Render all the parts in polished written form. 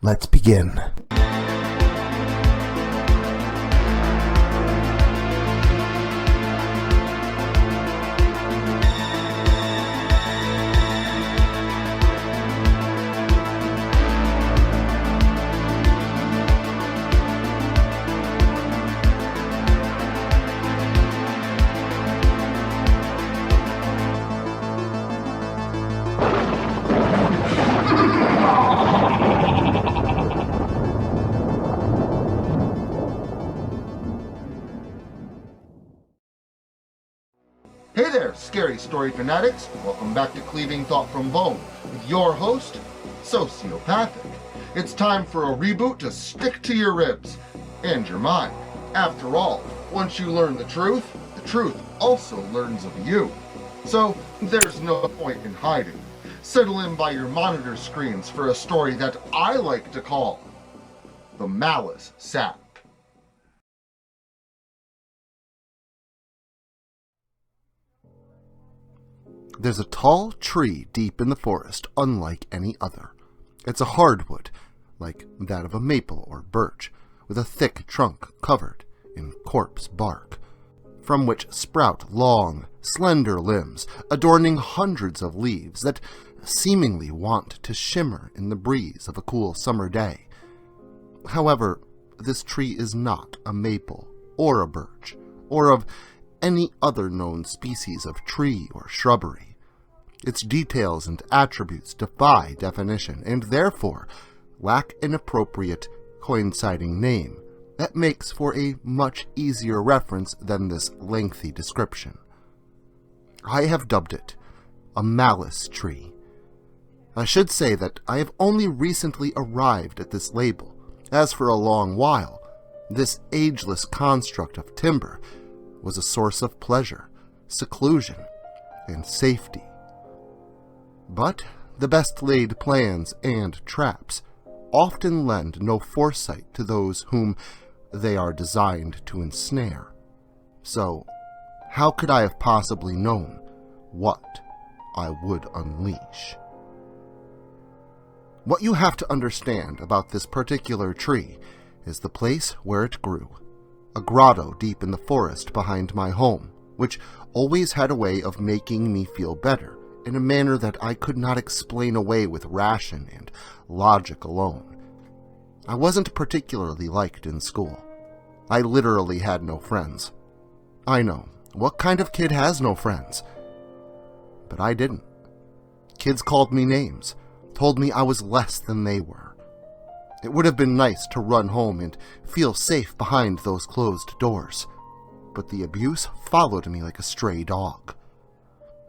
Let's begin. Hey there, scary story fanatics. Welcome back to Cleaving Thought from Bone with your host, Sociopathic. It's time for a reboot to stick to your ribs and your mind. After all, once you learn the truth also learns of you. So there's no point in hiding. Settle in by your monitor screens for a story that I like to call the Malice Sap. There's a tall tree deep in the forest unlike any other. It's a hardwood, like that of a maple or birch, with a thick trunk covered in corpse bark, from which sprout long, slender limbs adorning hundreds of leaves that seemingly want to shimmer in the breeze of a cool summer day. However, this tree is not a maple or a birch, or of any other known species of tree or shrubbery. Its details and attributes defy definition, and therefore lack an appropriate coinciding name that makes for a much easier reference than this lengthy description. I have dubbed it a malice tree. I should say that I have only recently arrived at this label, as for a long while, this ageless construct of timber was a source of pleasure, seclusion, and safety. But the best laid plans and traps often lend no foresight to those whom they are designed to ensnare. So, how could I have possibly known what I would unleash? What you have to understand about this particular tree is the place where it grew. A grotto deep in the forest behind my home, which always had a way of making me feel better in a manner that I could not explain away with ration and logic alone. I wasn't particularly liked in school. I literally had no friends. I know, what kind of kid has no friends? But I didn't. Kids called me names, told me I was less than they were. It would have been nice to run home and feel safe behind those closed doors, but the abuse followed me like a stray dog.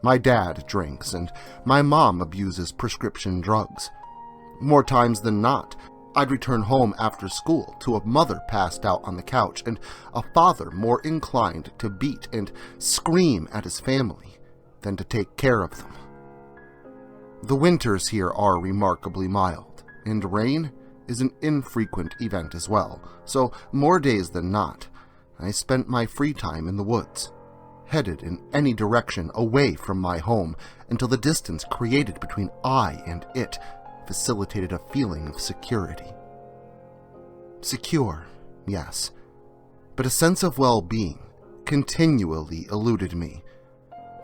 My dad drinks, and my mom abuses prescription drugs. More times than not, I'd return home after school to a mother passed out on the couch and a father more inclined to beat and scream at his family than to take care of them. The winters here are remarkably mild, and rain is an infrequent event as well, so more days than not, I spent my free time in the woods, headed in any direction away from my home until the distance created between I and it facilitated a feeling of security. Secure, yes, but a sense of well-being continually eluded me,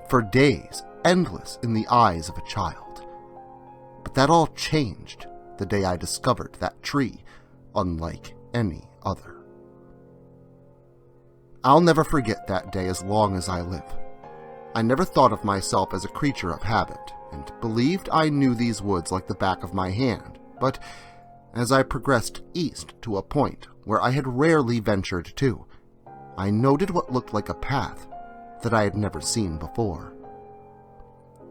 for days endless in the eyes of a child. But that all changed the day I discovered that tree unlike any other. I'll never forget that day as long as I live. I never thought of myself as a creature of habit, and believed I knew these woods like the back of my hand, but as I progressed east to a point where I had rarely ventured to, I noted what looked like a path that I had never seen before.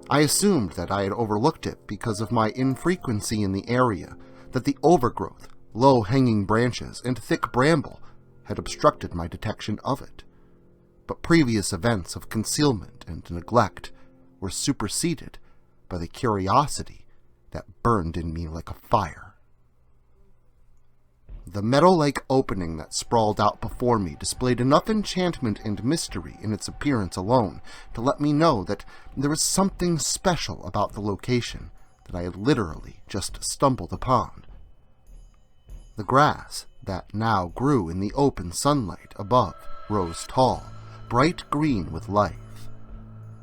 I assumed that I had overlooked it because of my infrequency in the area, that the overgrowth, low-hanging branches, and thick bramble had obstructed my detection of it. But previous events of concealment and neglect were superseded by the curiosity that burned in me like a fire. The meadow-like opening that sprawled out before me displayed enough enchantment and mystery in its appearance alone to let me know that there was something special about the location that I had literally just stumbled upon. The grass that now grew in the open sunlight above rose tall, bright green with life.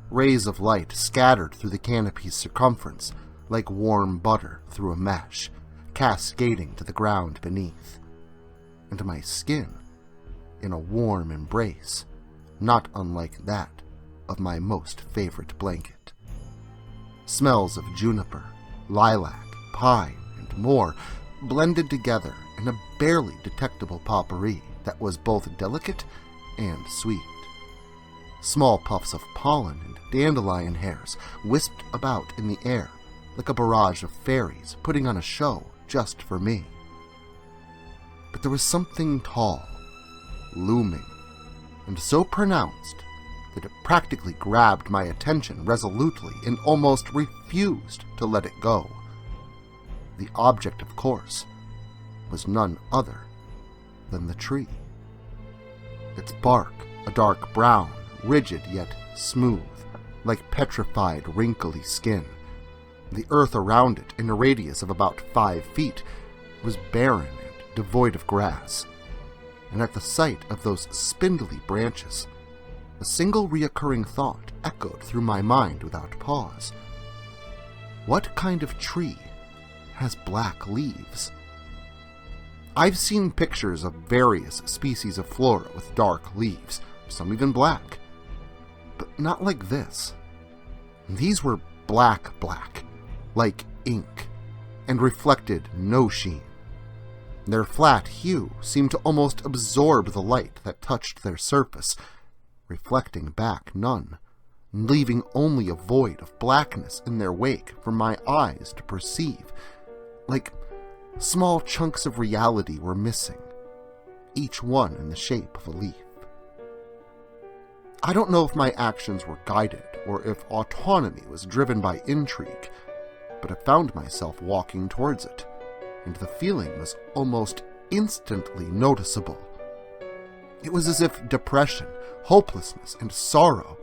Rays of light scattered through the canopy's circumference like warm butter through a mesh, cascading to the ground beneath. And my skin, in a warm embrace, not unlike that of my most favorite blanket. Smells of juniper, lilac, pine, and more blended together in a barely detectable potpourri that was both delicate and sweet. Small puffs of pollen and dandelion hairs wisped about in the air like a barrage of fairies putting on a show just for me. But there was something tall, looming, and so pronounced that it practically grabbed my attention resolutely and almost refused to let it go. The object, of course, was none other than the tree. Its bark, a dark brown, rigid yet smooth, like petrified, wrinkly skin. The earth around it, in a radius of about 5 feet, was barren and devoid of grass. And at the sight of those spindly branches, a single reoccurring thought echoed through my mind without pause. What kind of tree has black leaves? I've seen pictures of various species of flora with dark leaves, some even black. But not like this. These were black, like ink, and reflected no sheen. Their flat hue seemed to almost absorb the light that touched their surface, reflecting back none, leaving only a void of blackness in their wake for my eyes to perceive, like small chunks of reality were missing, each one in the shape of a leaf. I don't know if my actions were guided or if autonomy was driven by intrigue, but I found myself walking towards it, and the feeling was almost instantly noticeable. It was as if depression, hopelessness, and sorrow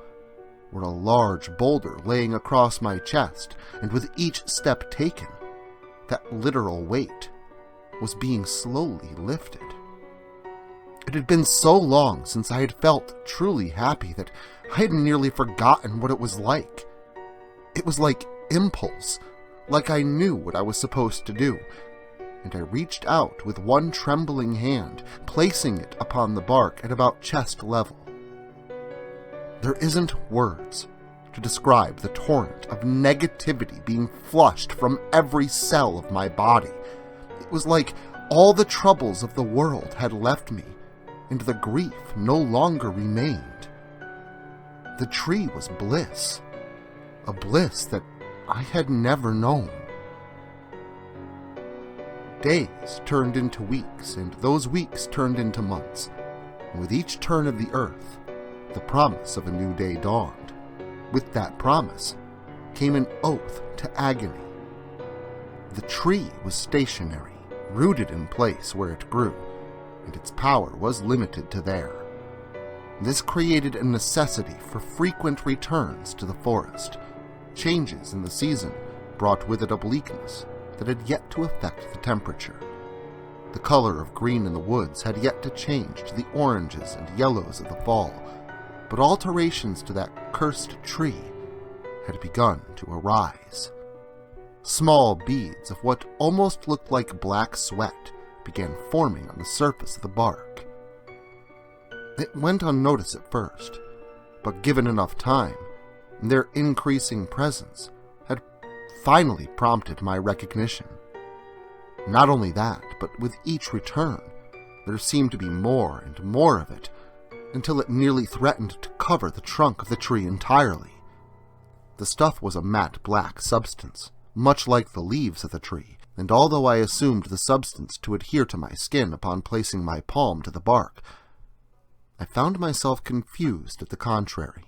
were a large boulder laying across my chest, and with each step taken, that literal weight was being slowly lifted. It had been so long since I had felt truly happy that I had nearly forgotten what it was like. It was like impulse, like I knew what I was supposed to do, and I reached out with one trembling hand, placing it upon the bark at about chest level. There isn't words to describe the torrent of negativity being flushed from every cell of my body. It was like all the troubles of the world had left me, and the grief no longer remained. The tree was bliss, a bliss that I had never known. Days turned into weeks, and those weeks turned into months, and with each turn of the earth, the promise of a new day dawned. With that promise came an oath to agony. The tree was stationary, rooted in place where it grew, and its power was limited to there. This created a necessity for frequent returns to the forest. Changes in the season brought with it a bleakness that had yet to affect the temperature. The color of green in the woods had yet to change to the oranges and yellows of the fall, but alterations to that cursed tree had begun to arise. Small beads of what almost looked like black sweat began forming on the surface of the bark. It went unnoticed at first, but given enough time, their increasing presence had finally prompted my recognition. Not only that, but with each return, there seemed to be more and more of it, until it nearly threatened to cover the trunk of the tree entirely. The stuff was a matte black substance, much like the leaves of the tree, and although I assumed the substance to adhere to my skin upon placing my palm to the bark, I found myself confused at the contrary.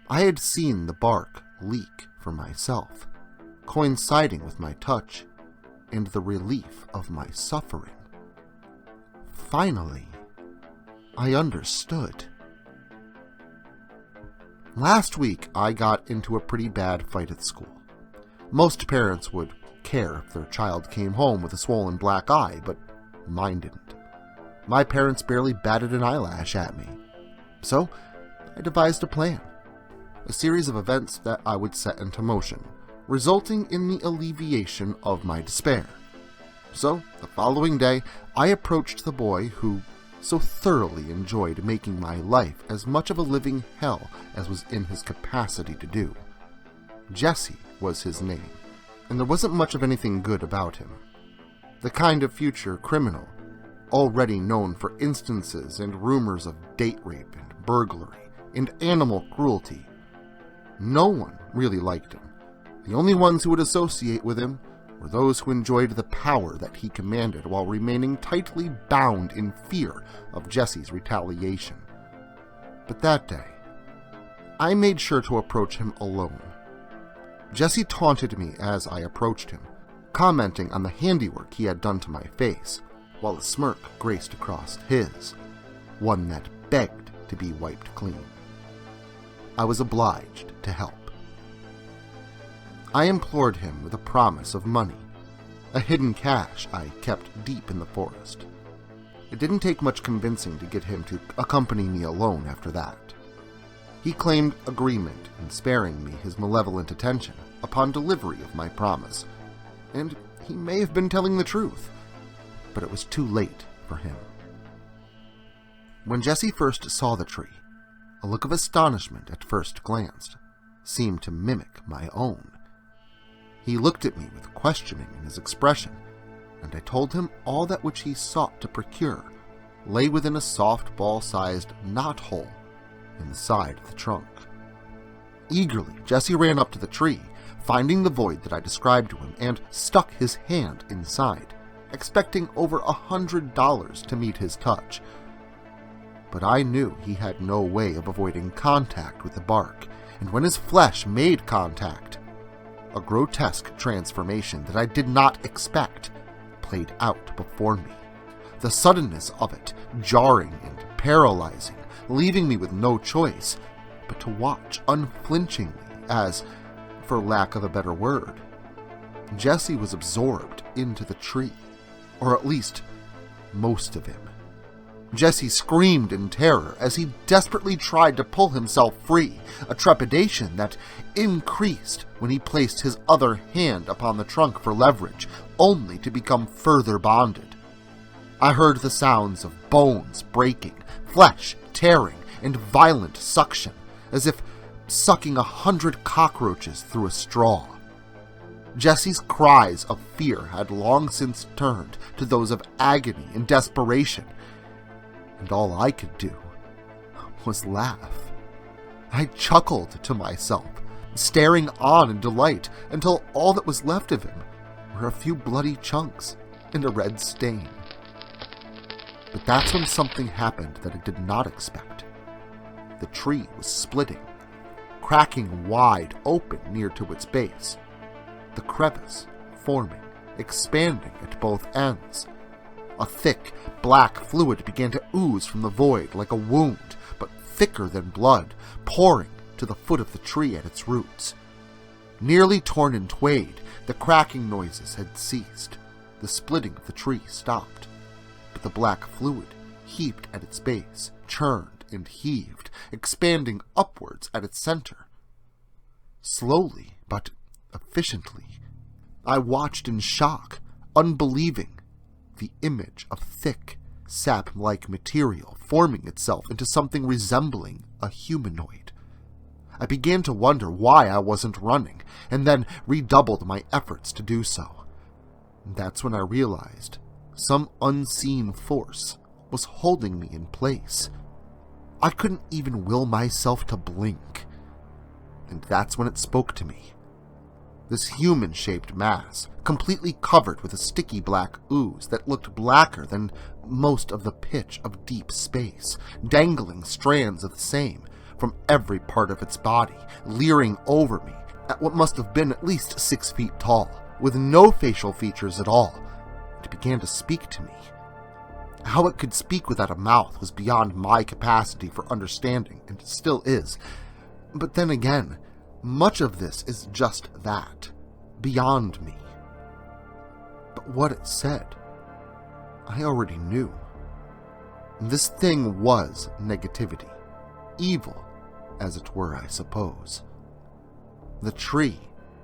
I had seen the bark leak for myself, coinciding with my touch and the relief of my suffering. Finally, I understood. Last week, I got into a pretty bad fight at school. Most parents would care if their child came home with a swollen black eye, but mine didn't. My parents barely batted an eyelash at me. So, I devised a plan. A series of events that I would set into motion, resulting in the alleviation of my despair. So, the following day, I approached the boy who so thoroughly enjoyed making my life as much of a living hell as was in his capacity to do. Jesse was his name, and there wasn't much of anything good about him. The kind of future criminal, already known for instances and rumors of date rape and burglary and animal cruelty. No one really liked him. The only ones who would associate with him were those who enjoyed the power that he commanded while remaining tightly bound in fear of Jesse's retaliation. But that day, I made sure to approach him alone. Jesse taunted me as I approached him, commenting on the handiwork he had done to my face, while a smirk graced across his, one that begged to be wiped clean. I was obliged to help. I implored him with a promise of money, a hidden cache I kept deep in the forest. It didn't take much convincing to get him to accompany me alone after that. He claimed agreement in sparing me his malevolent attention upon delivery of my promise, and he may have been telling the truth, but it was too late for him. When Jesse first saw the tree, a look of astonishment at first glance seemed to mimic my own. He looked at me with questioning in his expression, and I told him all that which he sought to procure lay within a soft ball-sized knothole in the side of the trunk. Eagerly, Jesse ran up to the tree, finding the void that I described to him, and stuck his hand inside, expecting over $100 to meet his touch. But I knew he had no way of avoiding contact with the bark, and when his flesh made contact, a grotesque transformation that I did not expect played out before me. The suddenness of it, jarring and paralyzing, leaving me with no choice but to watch unflinchingly as, for lack of a better word, Jesse was absorbed into the tree, or at least most of him. Jesse screamed in terror as he desperately tried to pull himself free, a trepidation that increased when he placed his other hand upon the trunk for leverage, only to become further bonded. I heard the sounds of bones breaking, flesh tearing, and violent suction, as if sucking 100 cockroaches through a straw. Jesse's cries of fear had long since turned to those of agony and desperation, and all I could do was laugh. I chuckled to myself, staring on in delight until all that was left of him were a few bloody chunks and a red stain. But that's when something happened that I did not expect. The tree was splitting, cracking wide open near to its base, the crevice forming, expanding at both ends. A thick, black fluid began to ooze from the void like a wound, but thicker than blood, pouring to the foot of the tree at its roots. Nearly torn in twain, the cracking noises had ceased. The splitting of the tree stopped, but the black fluid heaped at its base, churned and heaved, expanding upwards at its center. Slowly, but efficiently, I watched in shock, unbelieving, the image of thick, sap-like material forming itself into something resembling a humanoid. I began to wonder why I wasn't running, and then redoubled my efforts to do so. That's when I realized some unseen force was holding me in place. I couldn't even will myself to blink. And that's when it spoke to me. This human-shaped mass, completely covered with a sticky black ooze that looked blacker than most of the pitch of deep space, dangling strands of the same from every part of its body, leering over me at what must have been at least 6 feet tall, with no facial features at all. It began to speak to me. How it could speak without a mouth was beyond my capacity for understanding, and it still is. But then again, much of this is just that, beyond me. But what it said, I already knew. This thing was negativity. Evil, as it were, I suppose. The tree,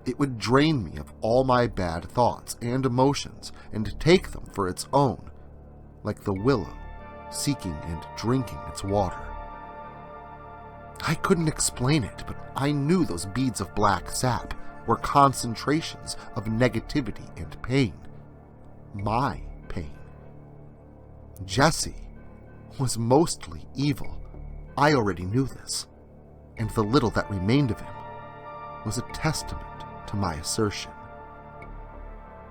it would drain me of all my bad thoughts and emotions and take them for its own, like the willow seeking and drinking its water. I couldn't explain it, but I knew those beads of black sap were concentrations of negativity and pain. My pain. Jesse was mostly evil. I already knew this, and the little that remained of him was a testament to my assertion.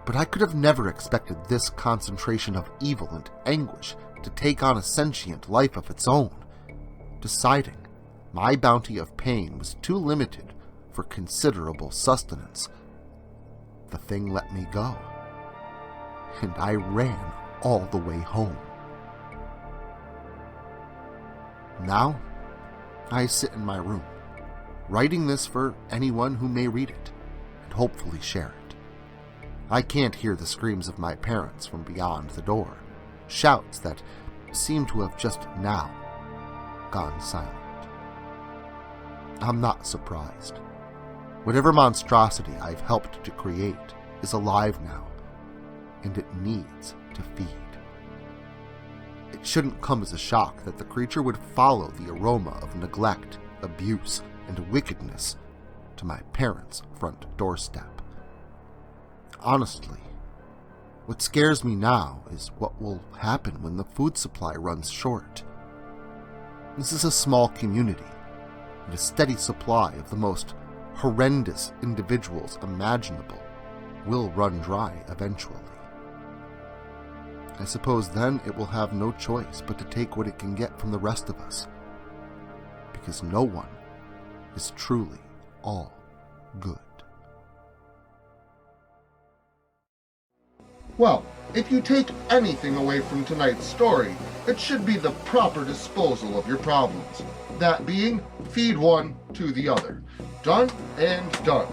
But I could have never expected this concentration of evil and anguish to take on a sentient life of its own, deciding my bounty of pain was too limited for considerable sustenance. The thing let me go, and I ran all the way home. Now, I sit in my room, writing this for anyone who may read it, and hopefully share it. I can't hear the screams of my parents from beyond the door, shouts that seem to have just now gone silent. I'm not surprised. Whatever monstrosity I've helped to create is alive now, and it needs to feed. It shouldn't come as a shock that the creature would follow the aroma of neglect, abuse, and wickedness to my parents' front doorstep. Honestly, what scares me now is what will happen when the food supply runs short. This is a small community, and a steady supply of the most horrendous individuals imaginable will run dry eventually. I suppose then it will have no choice but to take what it can get from the rest of us, because no one is truly all good. Well, if you take anything away from tonight's story, it should be the proper disposal of your problems. That being, feed one to the other. Done and done.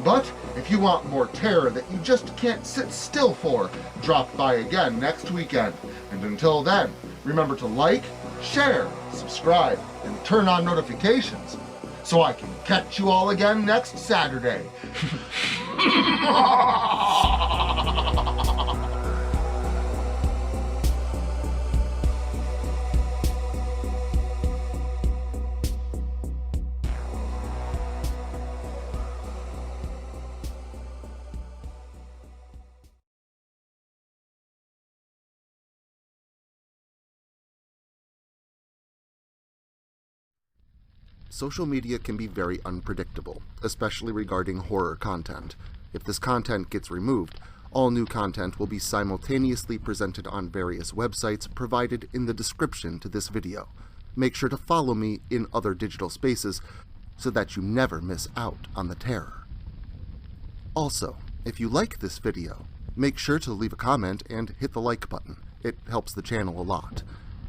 But if you want more terror that you just can't sit still for, drop by again next weekend. And until then, remember to like, share, subscribe, and turn on notifications so I can catch you all again next Saturday. Social media can be very unpredictable, especially regarding horror content. If this content gets removed, all new content will be simultaneously presented on various websites provided in the description to this video. Make sure to follow me in other digital spaces so that you never miss out on the terror. Also, if you like this video, make sure to leave a comment and hit the like button. It helps the channel a lot.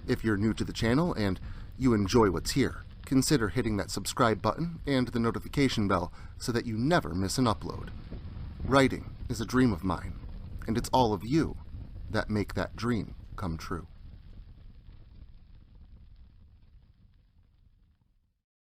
If you're new to the channel and you enjoy what's here, consider hitting that subscribe button and the notification bell so that you never miss an upload. Writing is a dream of mine, and it's all of you that make that dream come true.